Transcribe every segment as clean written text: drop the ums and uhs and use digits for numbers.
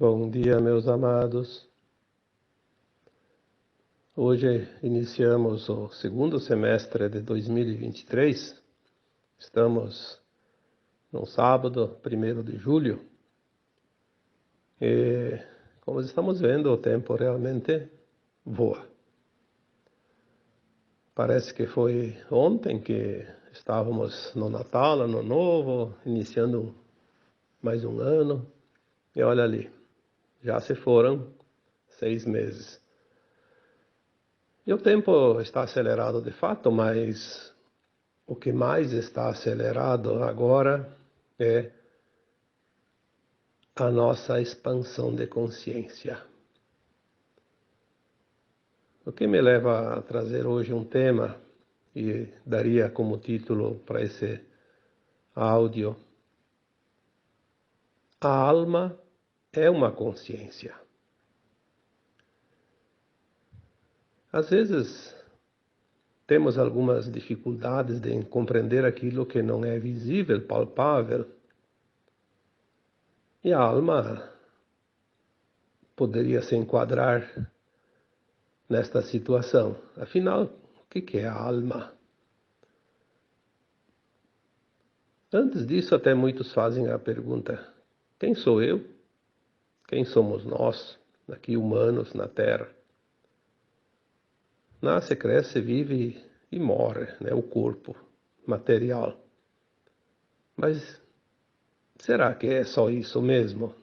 Bom dia, meus amados. Hoje iniciamos o segundo semestre de 2023. Estamos no sábado, 1º de julho. E, como estamos vendo, o tempo realmente voa. Parece que foi ontem que estávamos no Natal, Ano Novo, iniciando mais um ano. E olha ali, já se foram 6 meses. E o tempo está acelerado de fato, mas o que mais está acelerado agora é a nossa expansão de consciência. O que me leva a trazer hoje um tema, e daria como título para esse áudio: A alma é uma consciência. Às vezes temos algumas dificuldades de compreender aquilo que não é visível, palpável. E a alma poderia se enquadrar nesta situação. Afinal, o que é a alma? Antes disso, até muitos fazem a pergunta: quem sou eu? Quem somos nós, aqui humanos na Terra? Nasce, cresce, vive e morre, né? O corpo material. Mas será que é só isso mesmo?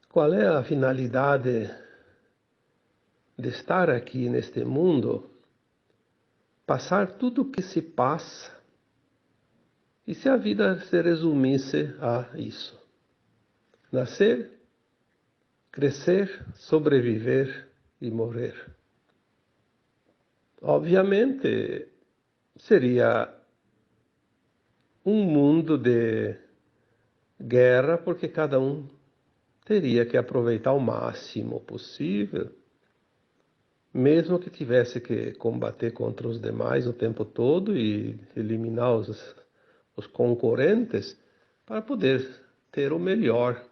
Qual é a finalidade de estar aqui neste mundo, passar tudo o que se passa, e se a vida se resumisse a isso? Nascer, crescer, sobreviver e morrer. Obviamente, seria um mundo de guerra, porque cada um teria que aproveitar o máximo possível, mesmo que tivesse que combater contra os demais o tempo todo e eliminar os concorrentes para poder ter o melhor.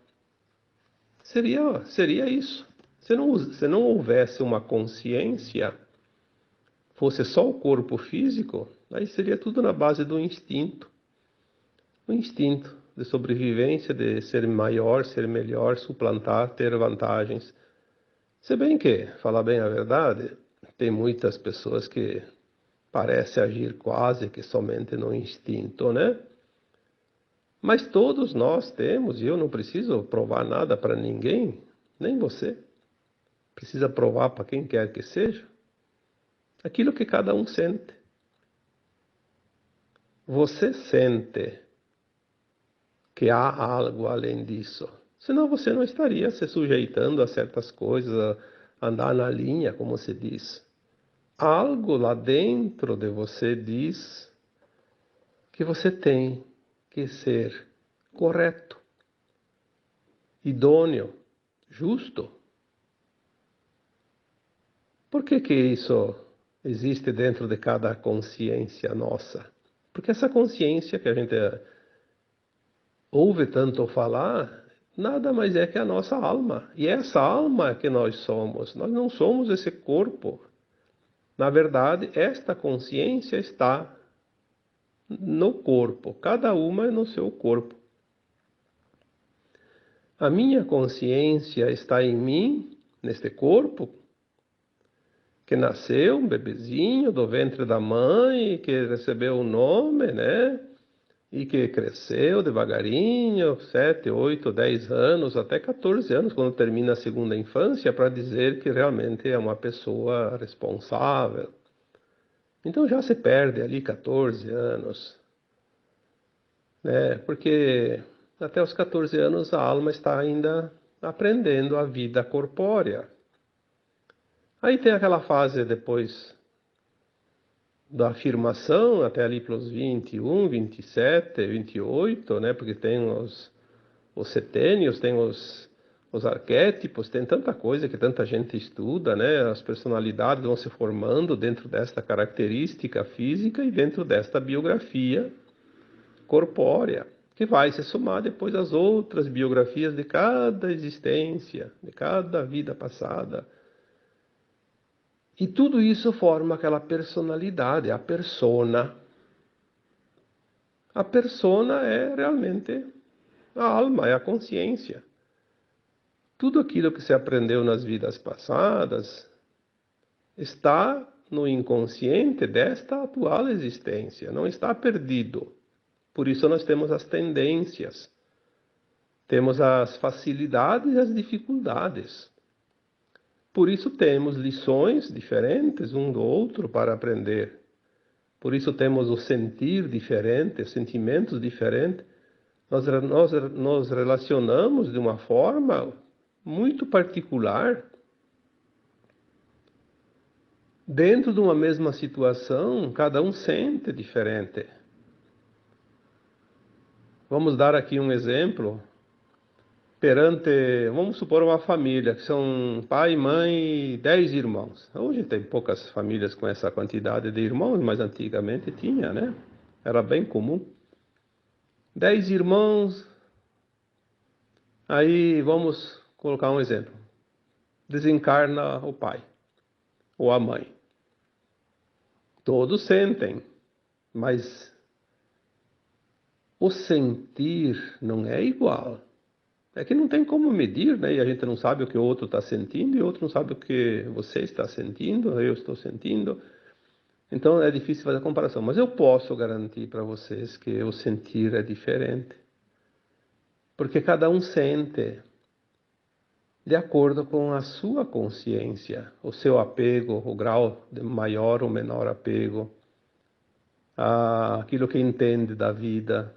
Seria isso. Se não houvesse uma consciência, fosse só o corpo físico, aí seria tudo na base do instinto. O instinto de sobrevivência, de ser maior, ser melhor, suplantar, ter vantagens. Se bem que, falar bem a verdade, tem muitas pessoas que parecem agir quase que somente no instinto, né? Mas todos nós temos, e eu não preciso provar nada para ninguém, nem você precisa provar para quem quer que seja, aquilo que cada um sente. Você sente que há algo além disso, senão você não estaria se sujeitando a certas coisas, a andar na linha, como se diz. Algo lá dentro de você diz que você tem que ser correto, idôneo, justo. Por que isso existe dentro de cada consciência nossa? Porque essa consciência que a gente ouve tanto falar, nada mais é que a nossa alma. E é essa alma que nós somos. Nós não somos esse corpo. Na verdade, esta consciência está no corpo. Cada uma é no seu corpo. A minha consciência está em mim, neste corpo, que nasceu um bebezinho do ventre da mãe, que recebeu o nome, né? E que cresceu devagarinho, 7, 8, 10 anos, até 14 anos, quando termina a segunda infância, para dizer que realmente é uma pessoa responsável. Então já se perde ali 14 anos, né? Porque até os 14 anos a alma está ainda aprendendo a vida corpórea. Aí tem aquela fase depois da afirmação, até ali pelos 21, 27, 28, né? Porque tem os setênios, tem os arquétipos, tem tanta coisa que tanta gente estuda, né? As personalidades vão se formando dentro desta característica física e dentro desta biografia corpórea, que vai se somar depois às outras biografias de cada existência, de cada vida passada. E tudo isso forma aquela personalidade, a persona. A persona é realmente a alma, é a consciência. Tudo aquilo que se aprendeu nas vidas passadas está no inconsciente desta atual existência, não está perdido. Por isso nós temos as tendências, temos as facilidades e as dificuldades. Por isso temos lições diferentes um do outro para aprender. Por isso temos o sentir diferente, sentimentos diferentes. Nós relacionamos de uma forma muito particular. Dentro de uma mesma situação, cada um sente diferente. Vamos dar aqui um exemplo. Vamos supor uma família, que são pai, mãe e 10 irmãos. Hoje tem poucas famílias com essa quantidade de irmãos, mas antigamente tinha, né? Era bem comum. 10 irmãos, aí vamos colocar um exemplo. Desencarna o pai ou a mãe. Todos sentem, mas o sentir não é igual. É que não tem como medir, né? E a gente não sabe o que o outro está sentindo e o outro não sabe o que você está sentindo, eu estou sentindo. Então é difícil fazer a comparação. Mas eu posso garantir para vocês que o sentir é diferente. Porque cada um sente de acordo com a sua consciência, o seu apego, o grau de maior ou menor apego, aquilo que entende da vida.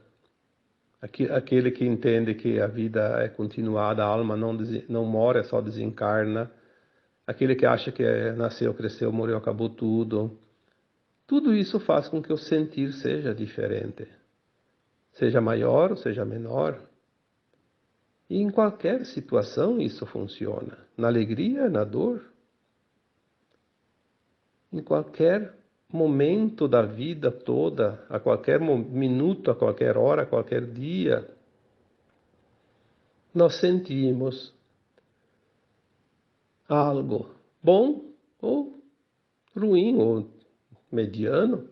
Aquele que entende que a vida é continuada, a alma não mora, só desencarna. Aquele que acha que nasceu, cresceu, morreu, acabou tudo. Tudo isso faz com que o sentir seja diferente. Seja maior ou seja menor. E em qualquer situação isso funciona. Na alegria, na dor. Em qualquer momento da vida toda, a qualquer minuto, a qualquer hora, a qualquer dia, nós sentimos algo bom ou ruim ou mediano,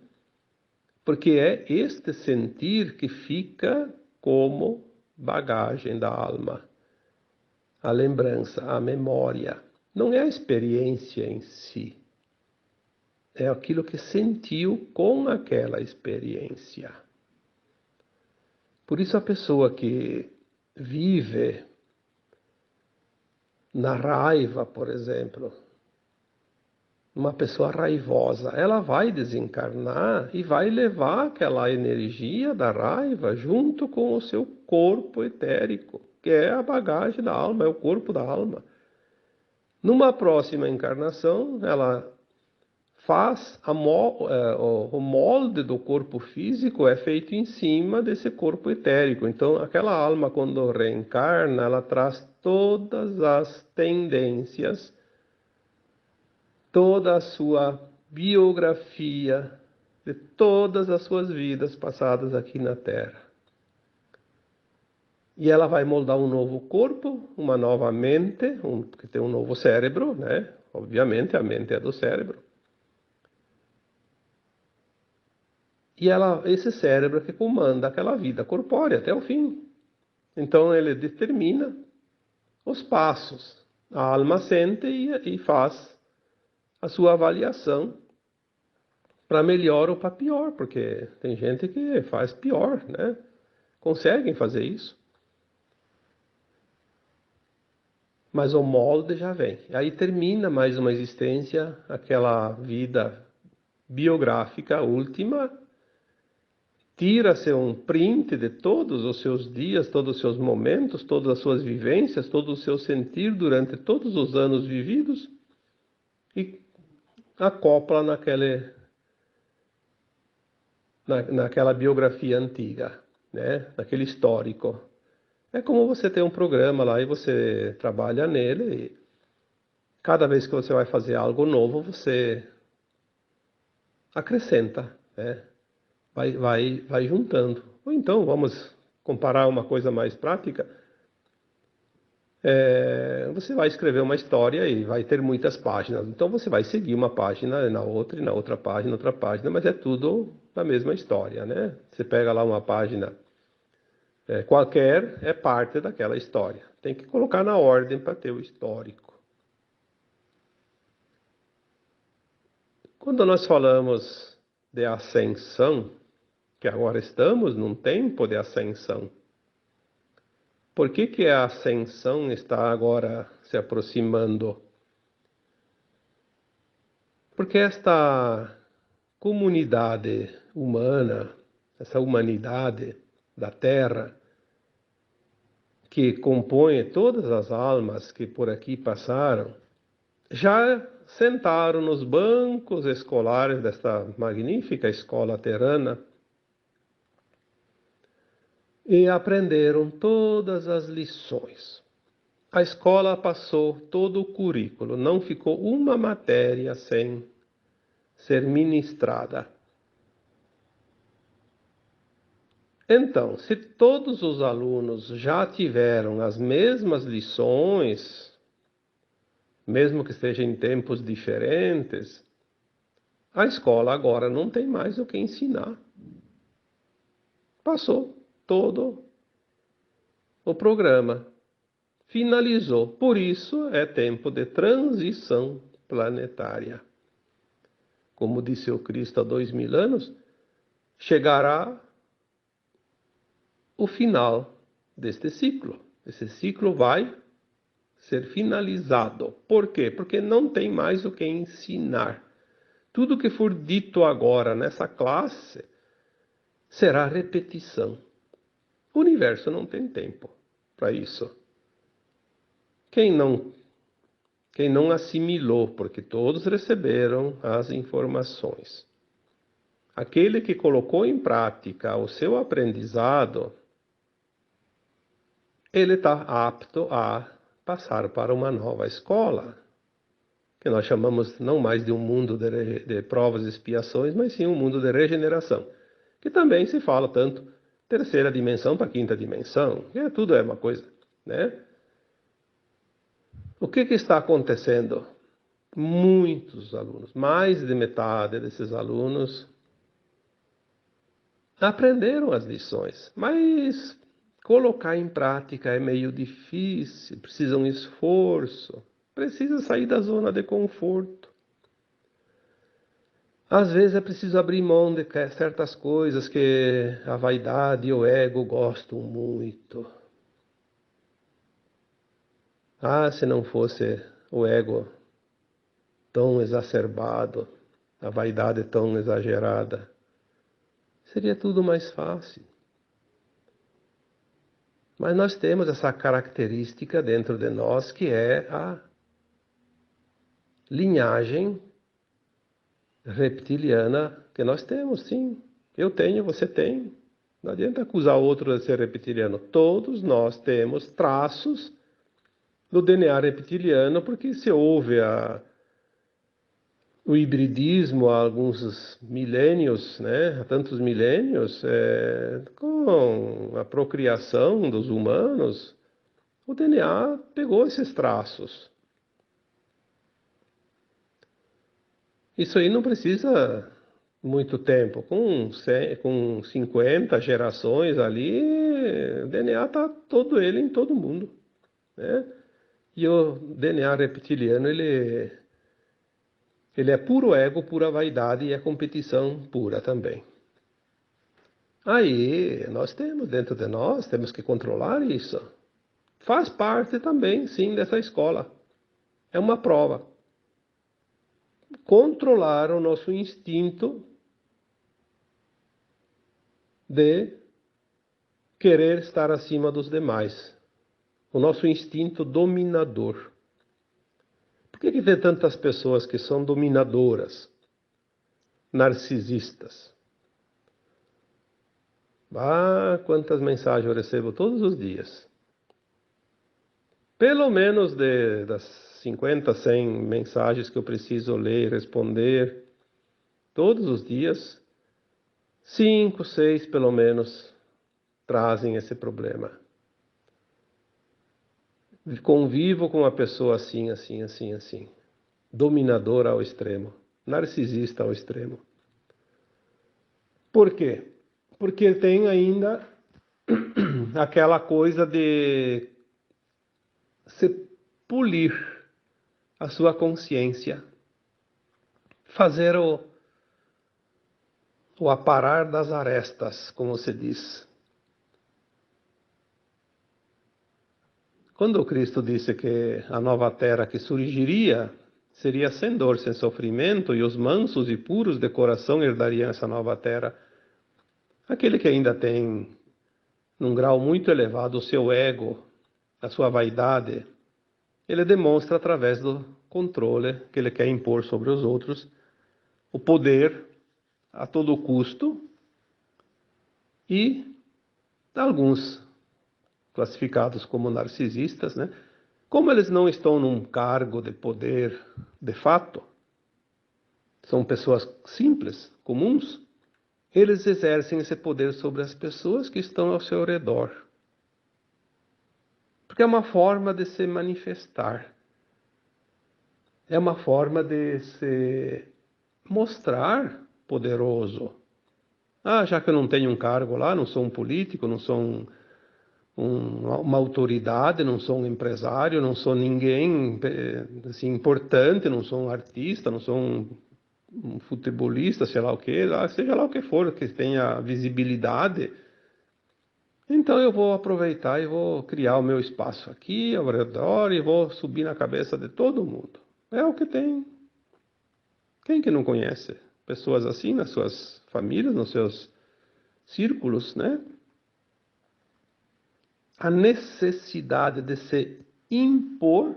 porque é este sentir que fica como bagagem da alma, a lembrança, a memória. Não é a experiência em si. É aquilo que sentiu com aquela experiência. Por isso a pessoa que vive na raiva, por exemplo, uma pessoa raivosa, ela vai desencarnar e vai levar aquela energia da raiva junto com o seu corpo etérico, que é a bagagem da alma, é o corpo da alma. Numa próxima encarnação, ela faz o molde do corpo físico é feito em cima desse corpo etérico. Então, aquela alma, quando reencarna, ela traz todas as tendências, toda a sua biografia de todas as suas vidas passadas aqui na Terra. E ela vai moldar um novo corpo, uma nova mente, que tem um novo cérebro, né? Obviamente, a mente é do cérebro. E esse cérebro que comanda aquela vida corpórea até o fim. Então ele determina os passos. A alma sente e faz a sua avaliação para melhor ou para pior, porque tem gente que faz pior, né? Conseguem fazer isso. Mas o molde já vem. Aí termina mais uma existência, aquela vida biográfica última. Tira-se um print de todos os seus dias, todos os seus momentos, todas as suas vivências, todo o seu sentir durante todos os anos vividos e acopla naquela biografia antiga, né? Naquele histórico. É como você tem um programa lá e você trabalha nele e cada vez que você vai fazer algo novo, você acrescenta, né? Vai juntando. Ou então vamos comparar uma coisa mais prática, você vai escrever uma história e vai ter muitas páginas. Então você vai seguir uma página na outra e na outra página, outra página, mas é tudo a mesma história, né? Você pega lá uma página qualquer, é parte daquela história. Tem que colocar na ordem para ter o histórico. Quando nós falamos de ascensão, que agora estamos num tempo de ascensão, por que a ascensão está agora se aproximando? Porque esta comunidade humana, essa humanidade da Terra, que compõe todas as almas que por aqui passaram, já sentaram nos bancos escolares desta magnífica escola terrana e aprenderam todas as lições. A escola passou todo o currículo, não ficou uma matéria sem ser ministrada. Então, se todos os alunos já tiveram as mesmas lições, mesmo que seja em tempos diferentes, a escola agora não tem mais o que ensinar. Passou todo o programa. Finalizou. Por isso é tempo de transição planetária. Como disse o Cristo há 2000 anos, chegará o final deste ciclo. Esse ciclo vai ser finalizado. Por quê? Porque não tem mais o que ensinar. Tudo que for dito agora nessa classe será repetição. O universo não tem tempo para isso. Quem não assimilou, porque todos receberam as informações. Aquele que colocou em prática o seu aprendizado, ele está apto a passar para uma nova escola, que nós chamamos não mais de um mundo de provas e expiações, mas sim um mundo de regeneração, que também se fala tanto terceira dimensão para quinta dimensão, que tudo é uma coisa, né? O que está acontecendo? Muitos alunos, mais de metade desses alunos, aprenderam as lições, mas colocar em prática é meio difícil, precisa um esforço, precisa sair da zona de conforto. Às vezes é preciso abrir mão de certas coisas que a vaidade e o ego gostam muito. Se não fosse o ego tão exacerbado, a vaidade tão exagerada, seria tudo mais fácil. Mas nós temos essa característica dentro de nós que é a linhagem reptiliana que nós temos, sim. Eu tenho, você tem. Não adianta acusar outro de ser reptiliano. Todos nós temos traços do DNA reptiliano, porque se houve o hibridismo há alguns milênios, né? Há tantos milênios, com a procriação dos humanos, o DNA pegou esses traços. Isso aí não precisa muito tempo. Com 50 gerações ali, o DNA está todo ele em todo mundo, né? E o DNA reptiliano, ele é puro ego, pura vaidade e é competição pura também. Aí, nós temos dentro de nós, temos que controlar isso. Faz parte também, sim, dessa escola. É uma prova. Controlar o nosso instinto de querer estar acima dos demais. O nosso instinto dominador. Por que tem tantas pessoas que são dominadoras, narcisistas? Quantas mensagens eu recebo todos os dias. Pelo menos das 50, 100 mensagens que eu preciso ler e responder todos os dias, 5, 6 pelo menos trazem esse problema. Convivo com uma pessoa assim, assim, assim, assim. Dominadora ao extremo. Narcisista ao extremo. Por quê? Porque tem ainda aquela coisa de se polir a sua consciência. Fazer o aparar das arestas, como se diz. Quando o Cristo disse que a nova terra que surgiria seria sem dor, sem sofrimento, e os mansos e puros de coração herdariam essa nova terra, aquele que ainda tem, num grau muito elevado, o seu ego, a sua vaidade, ele demonstra através do controle que ele quer impor sobre os outros, o poder a todo custo, e alguns classificados como narcisistas, né? Como eles não estão num cargo de poder de fato, são pessoas simples, comuns, eles exercem esse poder sobre as pessoas que estão ao seu redor. Porque é uma forma de se manifestar. É uma forma de se mostrar poderoso. Ah, já que eu não tenho um cargo lá, não sou um político, não sou uma autoridade, não sou um empresário, não sou ninguém assim, importante, não sou um artista, não sou um futebolista, sei lá o que, seja lá o que for, que tenha visibilidade. Então eu vou aproveitar e vou criar o meu espaço aqui, ao redor, e vou subir na cabeça de todo mundo. É o que tem. Quem que não conhece pessoas assim nas suas famílias, nos seus círculos, né? A necessidade de se impor,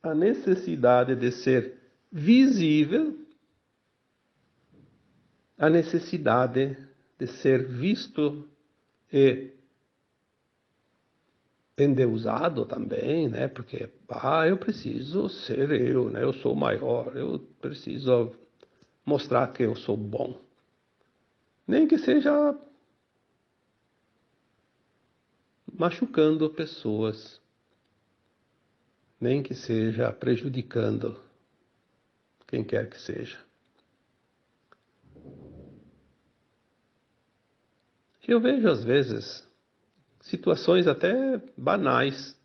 a necessidade de ser visível, a necessidade de ser visto e endeusado também, né? Porque, eu preciso ser eu, né? Eu sou maior, eu preciso mostrar que eu sou bom. Nem que seja machucando pessoas, nem que seja prejudicando quem quer que seja. Eu vejo, às vezes, situações até banais.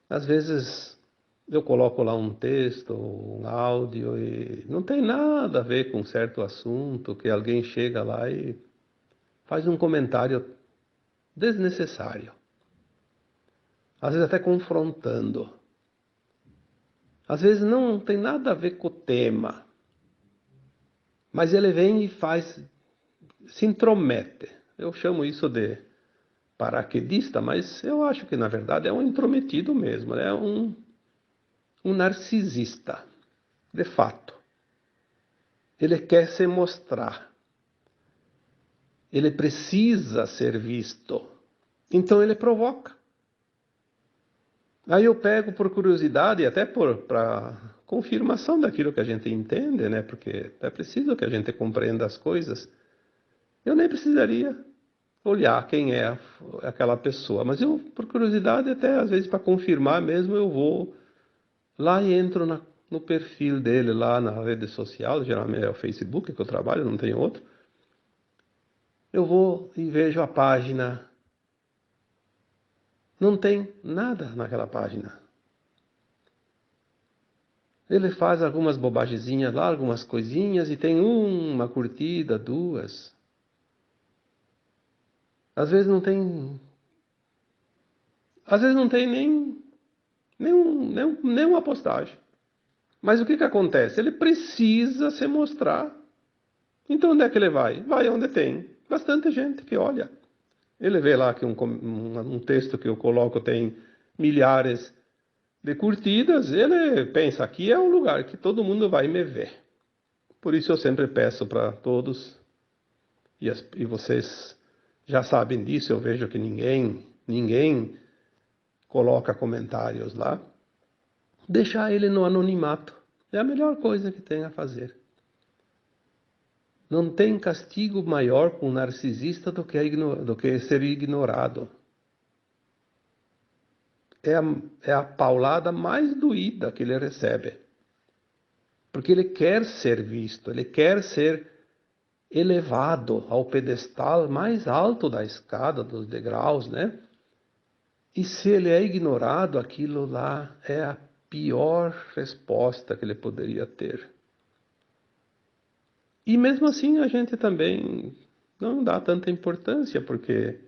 Às vezes eu coloco lá um texto, um áudio e não tem nada a ver com um certo assunto, que alguém chega lá e faz um comentário desnecessário. Às vezes até confrontando. Às vezes não tem nada a ver com o tema, mas ele vem e se intromete. Eu chamo isso de paraquedista, mas eu acho que na verdade é um intrometido mesmo, é um narcisista, de fato. Ele quer se mostrar. Ele precisa ser visto. Então ele provoca. Aí eu pego por curiosidade, até para confirmação daquilo que a gente entende, né? Porque é preciso que a gente compreenda as coisas. Eu nem precisaria olhar quem é aquela pessoa, mas eu, por curiosidade, até às vezes para confirmar mesmo, eu vou lá e entro no perfil dele lá na rede social, geralmente é o Facebook que eu trabalho, não tem outro. Eu vou e vejo a página. Não tem nada naquela página. Ele faz algumas bobagezinhas lá, algumas coisinhas, e tem uma curtida, duas. Às vezes não tem. Às vezes não tem nenhuma postagem. Mas o que que acontece? Ele precisa se mostrar. Então onde é que ele vai? Vai onde tem bastante gente que olha. Ele vê lá que um texto que eu coloco tem milhares de curtidas, ele pensa, aqui é um lugar que todo mundo vai me ver. Por isso eu sempre peço para todos, e vocês já sabem disso, eu vejo que ninguém coloca comentários lá, deixar ele no anonimato. É a melhor coisa que tem a fazer. Não tem castigo maior para um narcisista do que ser ignorado. É a paulada mais doída que ele recebe. Porque ele quer ser visto, ele quer ser elevado ao pedestal mais alto da escada, dos degraus, né? E se ele é ignorado, aquilo lá é a pior resposta que ele poderia ter. E mesmo assim a gente também não dá tanta importância, porque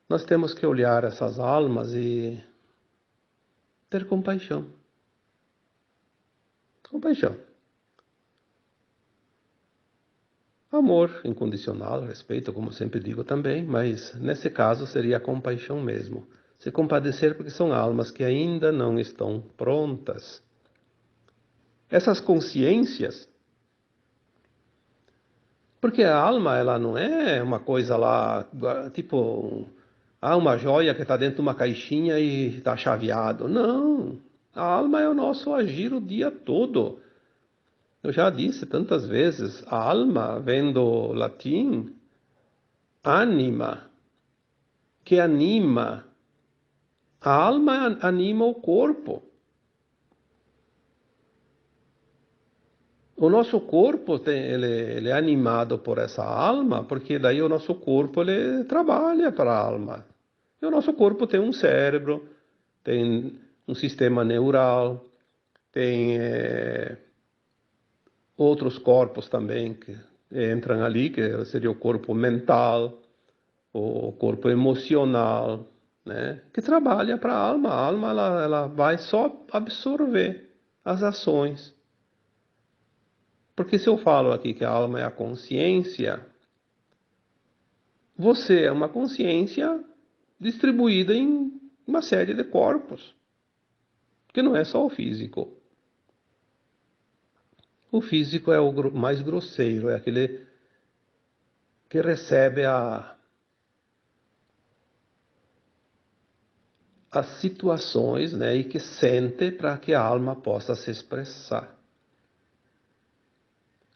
nós temos que olhar essas almas e ter compaixão. Compaixão. Amor incondicional, respeito, como sempre digo também, mas nesse caso seria compaixão mesmo. Se compadecer porque são almas que ainda não estão prontas. Essas consciências, porque a alma ela não é uma coisa lá, tipo, uma joia que está dentro de uma caixinha e está chaveado. Não, a alma é o nosso agir o dia todo. Eu já disse tantas vezes, a alma vem do latim anima, que anima. A alma anima o corpo. O nosso corpo ele é animado por essa alma, porque daí o nosso corpo ele trabalha para a alma. E o nosso corpo tem um cérebro, tem um sistema neural, tem outros corpos também que entram ali, que seria o corpo mental, o corpo emocional, né? Que trabalha para a alma. A alma ela vai só absorver as ações. Porque se eu falo aqui que a alma é a consciência, você é uma consciência distribuída em uma série de corpos, que não é só o físico. O físico é o mais grosseiro, é aquele que recebe as situações, né, e que sente para que a alma possa se expressar.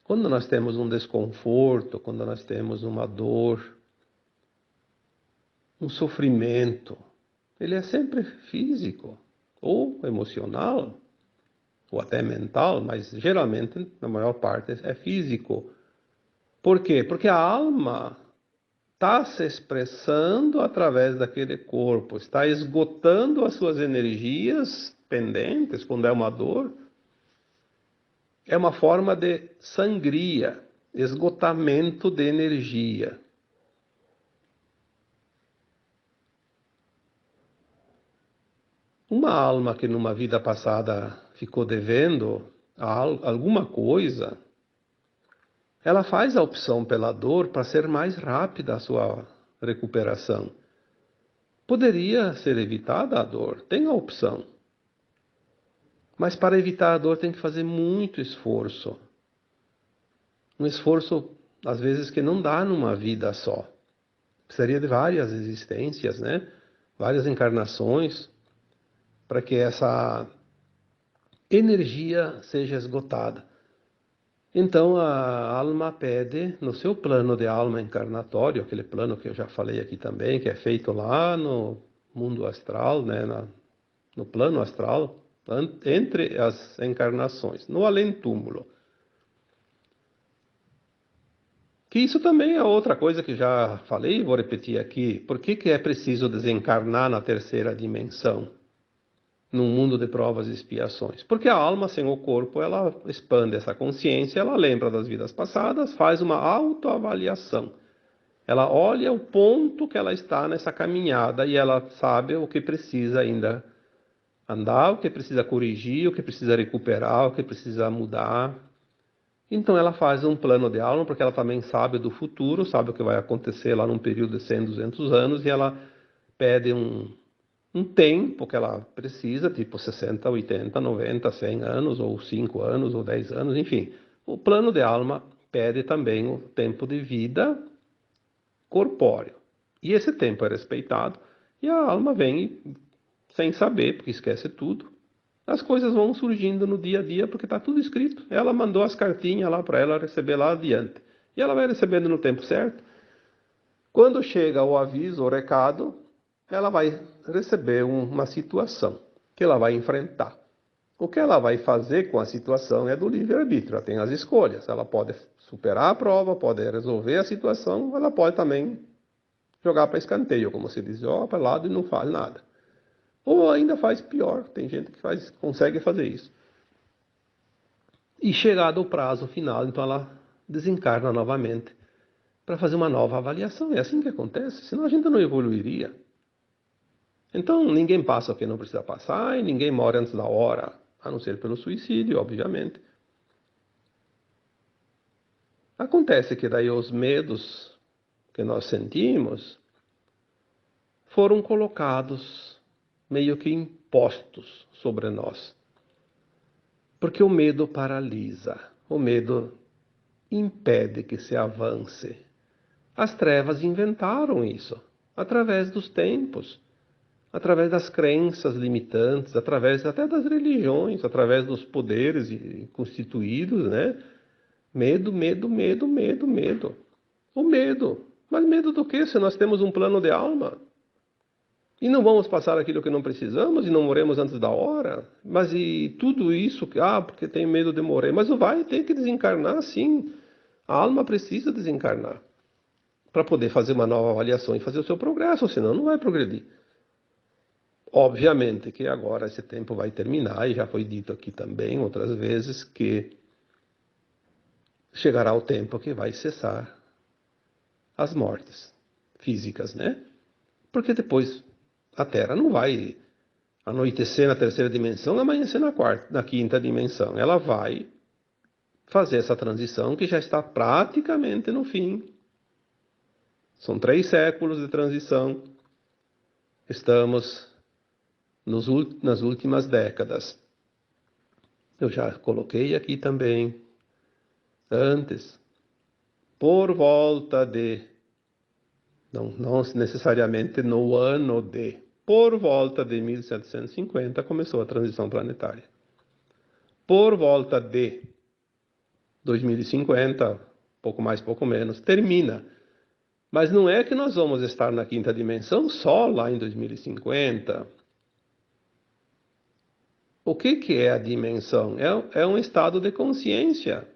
Quando nós temos um desconforto, quando nós temos uma dor, um sofrimento, ele é sempre físico ou emocional, ou até mental, mas geralmente, na maior parte, é físico. Por quê? Porque a alma está se expressando através daquele corpo, está esgotando as suas energias pendentes, quando é uma dor. É uma forma de sangria, esgotamento de energia. Uma alma que numa vida passada ficou devendo alguma coisa, ela faz a opção pela dor para ser mais rápida a sua recuperação. Poderia ser evitada a dor, tem a opção. Mas para evitar a dor tem que fazer muito esforço. Um esforço, às vezes, que não dá numa vida só. Precisaria de várias existências, né? Várias encarnações, para que essa energia seja esgotada. Então a alma pede, no seu plano de alma encarnatório, aquele plano que eu já falei aqui também, que é feito lá no mundo astral, né, no plano astral, entre as encarnações, no além-túmulo. Que isso também é outra coisa que já falei e vou repetir aqui. Por que é preciso desencarnar na terceira dimensão? Num mundo de provas e expiações. Porque a alma sem o corpo, ela expande essa consciência, ela lembra das vidas passadas, faz uma autoavaliação. Ela olha o ponto que ela está nessa caminhada e ela sabe o que precisa ainda andar, o que precisa corrigir, o que precisa recuperar, o que precisa mudar. Então ela faz um plano de alma, porque ela também sabe do futuro, sabe o que vai acontecer lá num período de 100, 200 anos, e ela pede um tempo que ela precisa, tipo 60, 80, 90, 100 anos, ou 5 anos, ou 10 anos, enfim. O plano de alma pede também o tempo de vida corpóreo. E esse tempo é respeitado, e a alma vem sem saber, porque esquece tudo. As coisas vão surgindo no dia a dia porque está tudo escrito. Ela mandou as cartinhas lá para ela receber lá adiante. E ela vai recebendo no tempo certo. Quando chega o aviso, o recado, ela vai receber uma situação que ela vai enfrentar. O que ela vai fazer com a situação é do livre-arbítrio. Ela tem as escolhas. Ela pode superar a prova, pode resolver a situação, ela pode também jogar para escanteio, como se diz, ó, para lado e não faz nada. Ou ainda faz pior, tem gente que consegue fazer isso. E chegado o prazo final, então ela desencarna novamente para fazer uma nova avaliação. É assim que acontece, senão a gente não evoluiria. Então ninguém passa o que não precisa passar e ninguém morre antes da hora, a não ser pelo suicídio, obviamente. Acontece que daí os medos que nós sentimos foram colocados meio que impostos sobre nós. Porque o medo paralisa, o medo impede que se avance. As trevas inventaram isso, através dos tempos, através das crenças limitantes, através até das religiões, através dos poderes constituídos, né? Medo, medo, medo, medo, medo. O medo. Mas medo do quê? Se nós temos um plano de alma. E não vamos passar aquilo que não precisamos e não morremos antes da hora? Mas e tudo isso, porque tem medo de morrer. Mas vai ter que desencarnar, sim. A alma precisa desencarnar para poder fazer uma nova avaliação e fazer o seu progresso, senão não vai progredir. Obviamente que agora esse tempo vai terminar, e já foi dito aqui também outras vezes que chegará o tempo que vai cessar as mortes físicas, né? Porque depois a Terra não vai anoitecer na terceira dimensão, amanhecer na quinta dimensão. Ela vai fazer essa transição que já está praticamente no fim. São 3 séculos de transição. Estamos nas últimas décadas. Eu já coloquei aqui também, antes, por volta de, não necessariamente no ano de, por volta de 1750 começou a transição planetária. Por volta de 2050, pouco mais, pouco menos, termina. Mas não é que nós vamos estar na quinta dimensão só lá em 2050. O que é a dimensão? É um estado de consciência.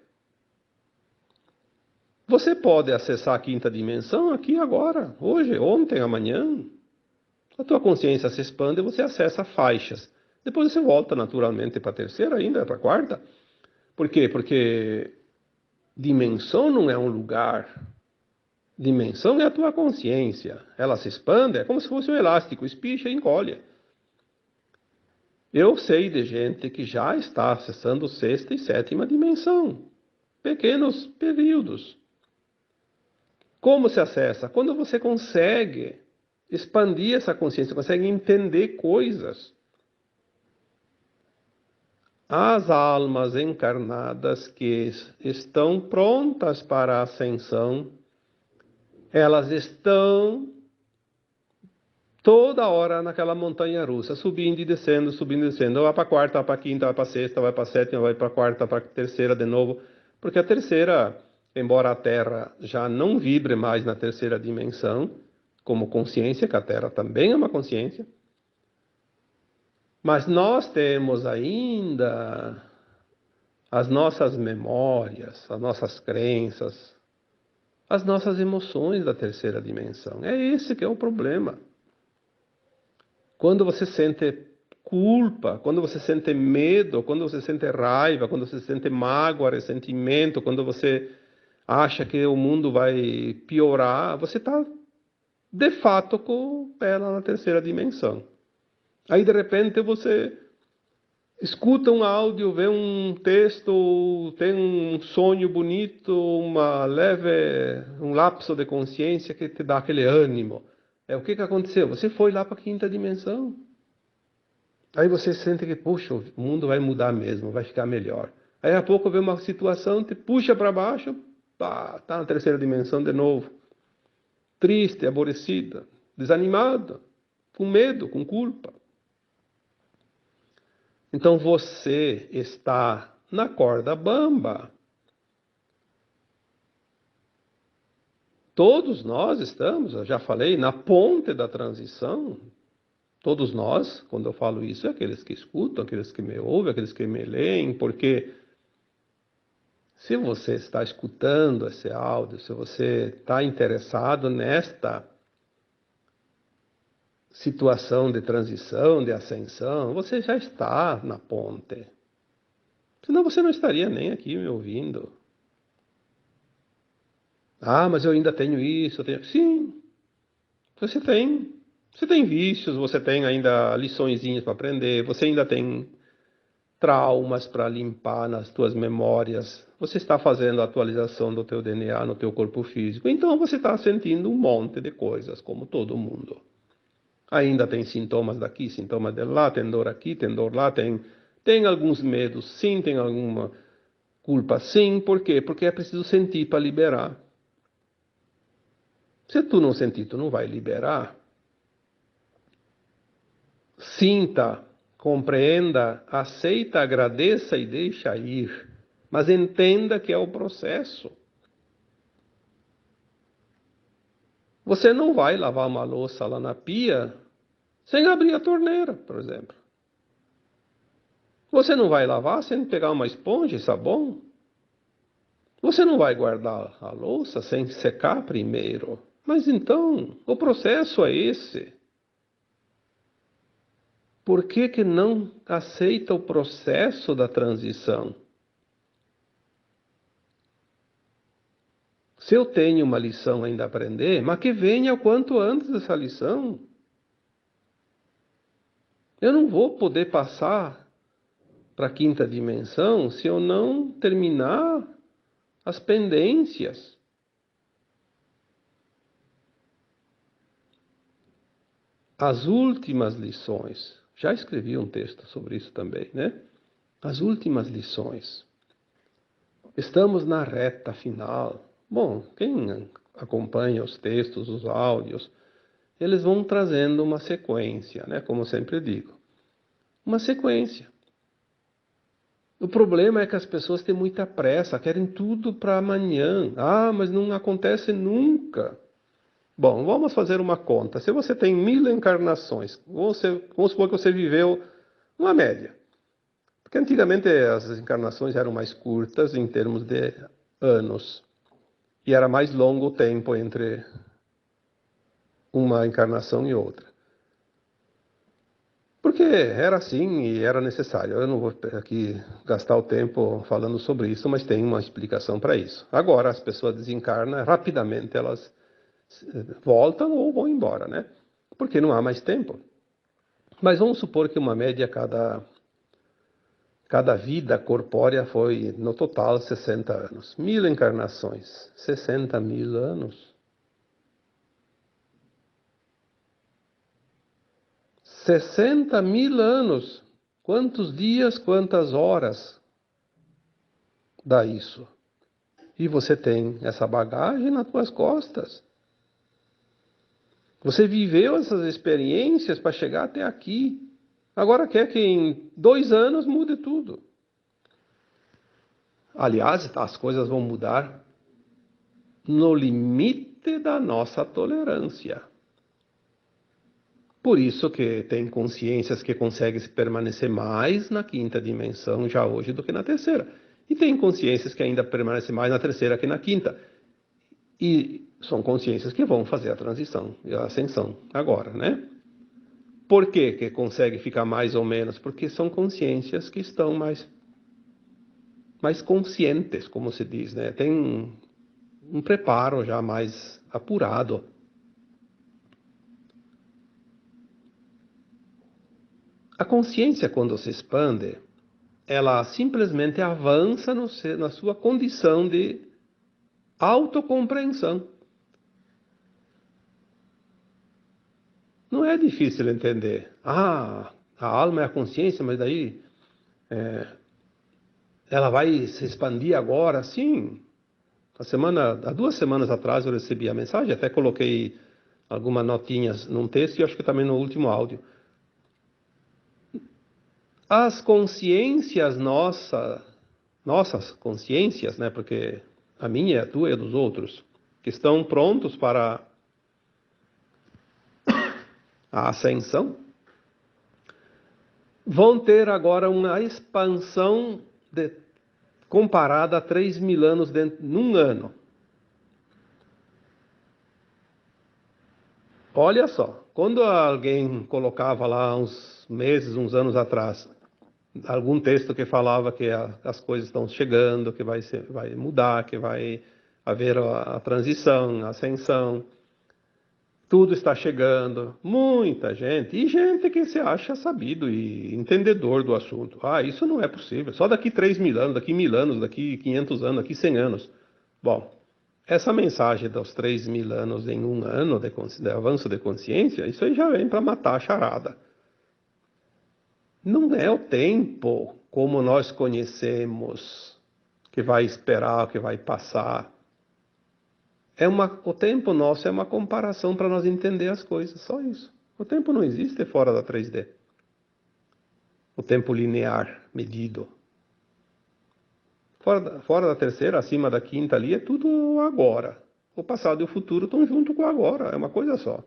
Você pode acessar a quinta dimensão aqui agora, hoje, ontem, amanhã. A tua consciência se expande e você acessa faixas. Depois você volta naturalmente para a terceira ainda, para a quarta. Por quê? Porque dimensão não é um lugar. Dimensão é a tua consciência. Ela se expande, é como se fosse um elástico, espicha e encolhe. Eu sei de gente que já está acessando sexta e sétima dimensão. Pequenos períodos. Como se acessa? Quando você consegue expandir essa consciência, consegue entender coisas. As almas encarnadas que estão prontas para a ascensão, elas estão toda hora naquela montanha russa, subindo e descendo, subindo e descendo. Vai para a quarta, vai para a quinta, vai para a sexta, vai para a sétima, vai para a quarta, para a terceira de novo. Porque a terceira, embora a Terra já não vibre mais na terceira dimensão, como consciência, que a Terra também é uma consciência, mas nós temos ainda as nossas memórias, as nossas crenças, as nossas emoções da terceira dimensão. É esse que é o problema. Quando você sente culpa, quando você sente medo, quando você sente raiva, quando você sente mágoa, ressentimento, quando você acha que o mundo vai piorar, você está, de fato, com o pé lá na terceira dimensão. Aí, de repente, você escuta um áudio, vê um texto, tem um sonho bonito, um lapso de consciência que te dá aquele ânimo. O que aconteceu? Você foi lá para a quinta dimensão. Aí você sente que, puxa, o mundo vai mudar mesmo, vai ficar melhor. Aí a pouco vê uma situação, te puxa para baixo, pá, tá na terceira dimensão de novo. Triste, aborrecida, desanimada, com medo, com culpa. Então você está na corda bamba. Todos nós estamos, eu já falei, na ponte da transição. Todos nós, quando eu falo isso, é aqueles que escutam, aqueles que me ouvem, aqueles que me leem, porque se você está escutando esse áudio, se você está interessado nesta situação de transição, de ascensão, você já está na ponte. Senão você não estaria nem aqui me ouvindo. Ah, mas eu ainda tenho isso, eu tenho... Sim, você tem. Você tem vícios, você tem ainda liçõezinhas para aprender, você ainda tem traumas para limpar nas tuas memórias. Você está fazendo a atualização do teu DNA no teu corpo físico. Então você está sentindo um monte de coisas, como todo mundo. Ainda tem sintomas daqui, sintomas de lá, tem dor aqui, tem dor lá, tem alguns medos, sim, tem alguma culpa, sim. Por quê? Porque é preciso sentir para liberar. Se tu não sentir, tu não vai liberar. Sinta, compreenda, aceita, agradeça e deixa ir. Mas entenda que é o processo. Você não vai lavar uma louça lá na pia sem abrir a torneira, por exemplo. Você não vai lavar sem pegar uma esponja e sabão. Você não vai guardar a louça sem secar primeiro. Mas então, o processo é esse. Por que que não aceita o processo da transição? Se eu tenho uma lição ainda a aprender, mas que venha o quanto antes essa lição. Eu não vou poder passar para a quinta dimensão se eu não terminar as pendências. As últimas lições. Já escrevi um texto sobre isso também, né? As últimas lições. Estamos na reta final. Bom, quem acompanha os textos, os áudios, eles vão trazendo uma sequência, né? Como eu sempre digo. Uma sequência. O problema é que as pessoas têm muita pressa, querem tudo para amanhã. Ah, mas não acontece nunca. Bom, vamos fazer uma conta. Se você tem 1000 encarnações, vamos supor que você viveu uma média. Porque antigamente as encarnações eram mais curtas em termos de anos. E era mais longo o tempo entre uma encarnação e outra. Porque era assim e era necessário. Eu não vou aqui gastar o tempo falando sobre isso, mas tem uma explicação para isso. Agora as pessoas desencarnam, rapidamente elas voltam ou vão embora, né? Porque não há mais tempo. Mas vamos supor que uma média cada vida corpórea foi, no total, 60 anos. 1000 encarnações, 60.000 anos. 60.000 anos. Quantos dias, quantas horas dá isso? E você tem essa bagagem nas tuas costas. Você viveu essas experiências para chegar até aqui. Agora quer que em 2 anos mude tudo. Aliás, as coisas vão mudar no limite da nossa tolerância. Por isso que tem consciências que conseguem permanecer mais na quinta dimensão já hoje do que na terceira. E tem consciências que ainda permanecem mais na terceira que na quinta. E são consciências que vão fazer a transição e a ascensão agora, né? Por que que consegue ficar mais ou menos? Porque são consciências que estão mais conscientes, como se diz, né? Tem um preparo já mais apurado. A consciência, quando se expande, ela simplesmente avança na sua condição de autocompreensão. Não é difícil entender. Ah, a alma é a consciência, mas daí ela vai se expandir agora? Sim. Há 2 semanas atrás eu recebi a mensagem, até coloquei algumas notinhas num texto e acho que também no último áudio. as consciências nossas consciências, né? Porque a minha, a tua e a dos outros, que estão prontos para a ascensão, vão ter agora uma expansão comparada a 3.000 anos num ano. Olha só, quando alguém colocava lá uns meses, uns anos atrás, algum texto que falava que as coisas estão chegando, que vai mudar, que vai haver a transição, a ascensão, tudo está chegando, muita gente, e gente que se acha sabido e entendedor do assunto. Ah, isso não é possível, só daqui 3.000 anos, daqui 1.000 anos, daqui 500 anos, daqui 100 anos. Bom, essa mensagem dos 3.000 anos em um ano de avanço de consciência, isso aí já vem para matar a charada. Não é o tempo como nós conhecemos, que vai esperar, que vai passar. O tempo nosso é uma comparação para nós entender as coisas, só isso. O tempo não existe fora da 3D. O tempo linear, medido. Fora da terceira, acima da quinta ali, é tudo agora. O passado e o futuro estão junto com o agora, é uma coisa só.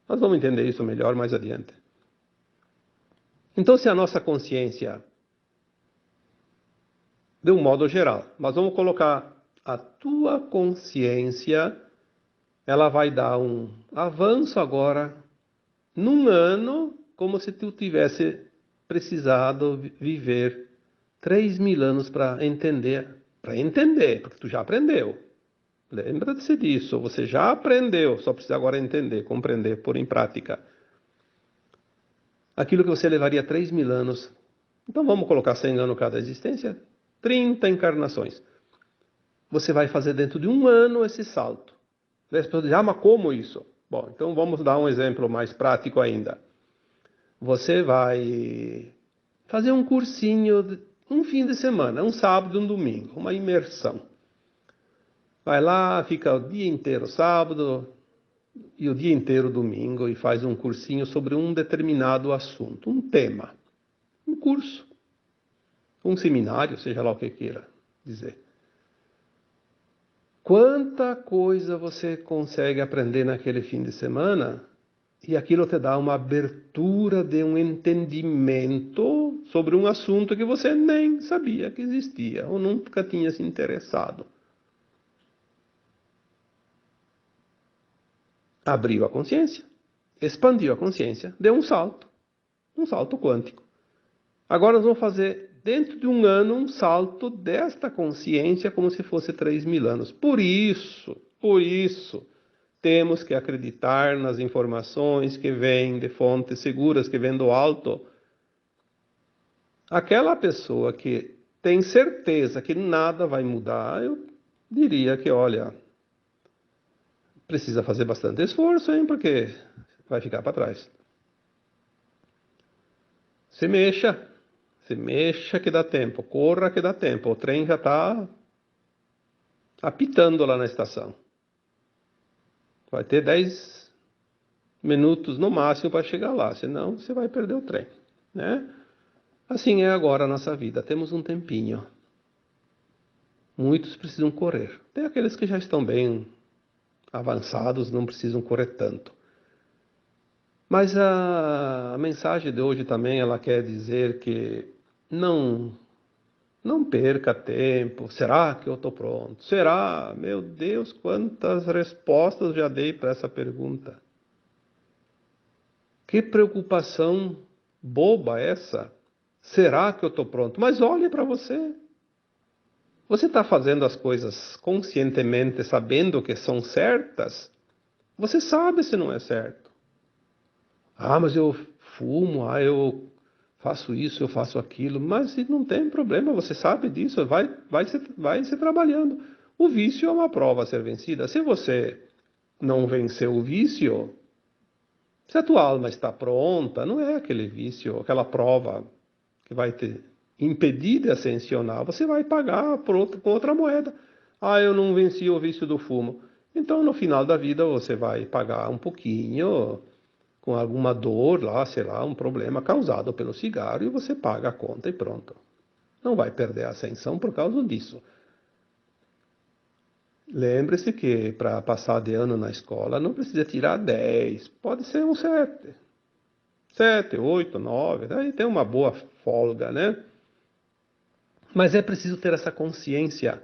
Nós vamos entender isso melhor mais adiante. Então, se a nossa consciência, de um modo geral, mas vamos colocar a tua consciência, ela vai dar um avanço agora, num ano, como se tu tivesse precisado viver 3.000 anos para entender, porque tu já aprendeu. Lembra-se disso, você já aprendeu, só precisa agora entender, compreender, pôr em prática. Aquilo que você levaria 3.000 anos, então vamos colocar 100 anos cada existência, 30 encarnações. Você vai fazer dentro de um ano esse salto. As pessoas dizem, mas como isso? Bom, então vamos dar um exemplo mais prático ainda. Você vai fazer um cursinho, um fim de semana, um sábado e um domingo, uma imersão. Vai lá, fica o dia inteiro sábado e o dia inteiro domingo e faz um cursinho sobre um determinado assunto, um tema, um curso, um seminário, seja lá o que queira dizer. Quanta coisa você consegue aprender naquele fim de semana e aquilo te dá uma abertura de um entendimento sobre um assunto que você nem sabia que existia ou nunca tinha se interessado. Abriu a consciência, expandiu a consciência, deu um salto quântico. Agora nós vamos fazer, dentro de um ano, um salto desta consciência como se fosse 3.000 anos. Por isso, temos que acreditar nas informações que vêm de fontes seguras, que vêm do alto. Aquela pessoa que tem certeza que nada vai mudar, eu diria que, olha, precisa fazer bastante esforço, hein, porque vai ficar para trás. Se mexa que dá tempo, corra que dá tempo. O trem já está apitando lá na estação. Vai ter 10 minutos no máximo para chegar lá, senão você vai perder o trem, né? Assim é agora a nossa vida, temos um tempinho. Muitos precisam correr. Tem aqueles que já estão bem avançados, não precisam correr tanto. Mas a mensagem de hoje também, ela quer dizer que não perca tempo. Será que eu estou pronto? Será? Meu Deus, quantas respostas já dei para essa pergunta. Que preocupação boba essa. Será que eu estou pronto? Mas olhe para você. Você está fazendo as coisas conscientemente, sabendo que são certas? Você sabe se não é certo. Ah, mas eu fumo, eu faço isso, eu faço aquilo. Mas não tem problema, você sabe disso, vai se trabalhando. O vício é uma prova a ser vencida. Se você não venceu o vício, se a tua alma está pronta, não é aquele vício, aquela prova que vai te impedir de ascensionar, você vai pagar com outra moeda. Ah, eu não venci o vício do fumo. Então, no final da vida, você vai pagar um pouquinho com alguma dor lá, sei lá, um problema causado pelo cigarro e você paga a conta e pronto. Não vai perder a ascensão por causa disso. Lembre-se que para passar de ano na escola não precisa tirar 10, pode ser um 7. 7, 8, 9, daí tem uma boa folga, né? Mas é preciso ter essa consciência.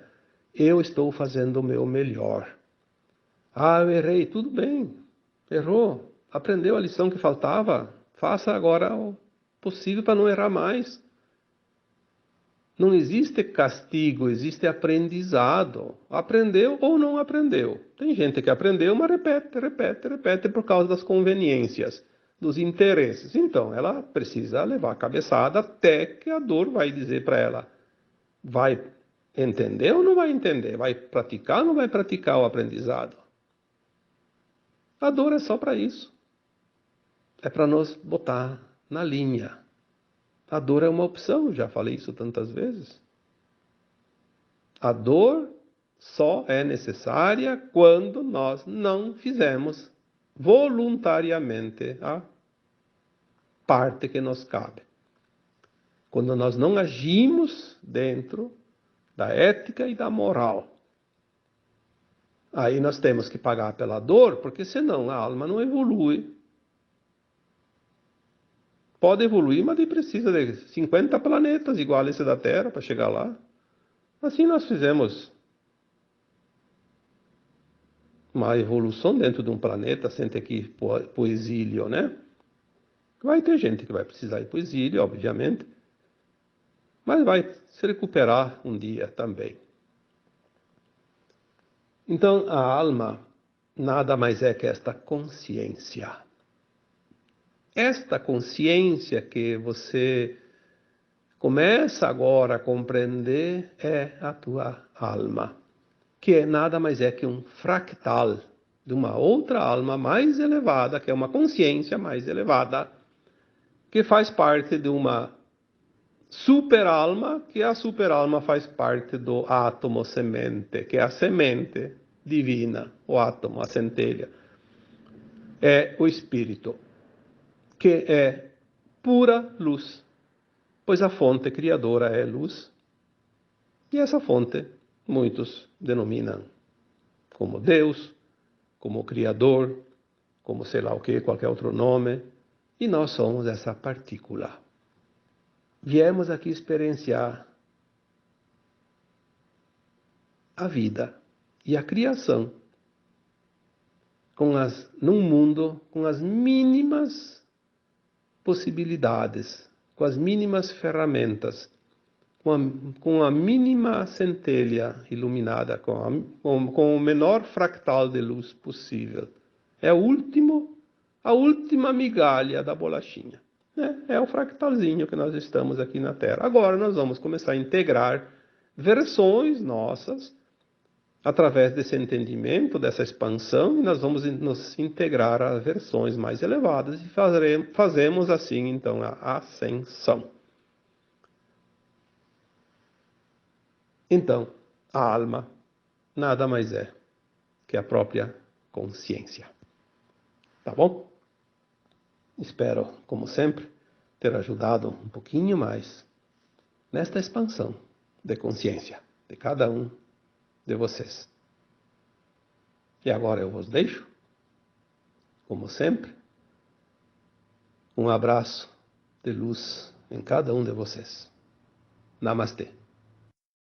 Eu estou fazendo o meu melhor. Ah, eu errei, tudo bem. Errou. Aprendeu a lição que faltava. Faça agora o possível para não errar mais. Não existe castigo, existe aprendizado. Aprendeu ou não aprendeu. Tem gente que aprendeu, mas repete por causa das conveniências, dos interesses. Então, ela precisa levar a cabeçada até que a dor vai dizer para ela: vai entender ou não vai entender? Vai praticar ou não vai praticar o aprendizado? A dor é só para isso. É para nos botar na linha. A dor é uma opção, já falei isso tantas vezes. A dor só é necessária quando nós não fizemos voluntariamente a parte que nos cabe. Quando nós não agimos dentro da ética e da moral. Aí nós temos que pagar pela dor, porque senão a alma não evolui. Pode evoluir, mas precisa de 50 planetas igual a esse da Terra para chegar lá. Assim nós fizemos uma evolução dentro de um planeta sem ter que ir para o exílio, né? Vai ter gente que vai precisar ir para o exílio, obviamente, mas vai se recuperar um dia também. Então, a alma nada mais é que esta consciência. Esta consciência que você começa agora a compreender é a tua alma, que nada mais é que um fractal de uma outra alma mais elevada, que é uma consciência mais elevada, que faz parte de uma super-alma, que a super-alma faz parte do átomo semente, que é a semente divina, o átomo, a centelha. É o espírito, que é pura luz, pois a fonte criadora é luz, e essa fonte muitos denominam como Deus, como Criador, como sei lá o que, qualquer outro nome, e nós somos essa partícula. Viemos aqui experienciar a vida e a criação num mundo com as mínimas possibilidades, com as mínimas ferramentas, com a mínima centelha iluminada, com o menor fractal de luz possível. É a última migalha da bolachinha. Né? É o fractalzinho que nós estamos aqui na Terra. Agora nós vamos começar a integrar versões nossas, através desse entendimento, dessa expansão, e nós vamos nos integrar a versões mais elevadas e fazemos assim, então, a ascensão. Então, a alma nada mais é que a própria consciência. Tá bom? Espero, como sempre, ter ajudado um pouquinho mais nesta expansão de consciência de cada um de vocês. E agora eu vos deixo, como sempre, um abraço de luz em cada um de vocês. Namastê.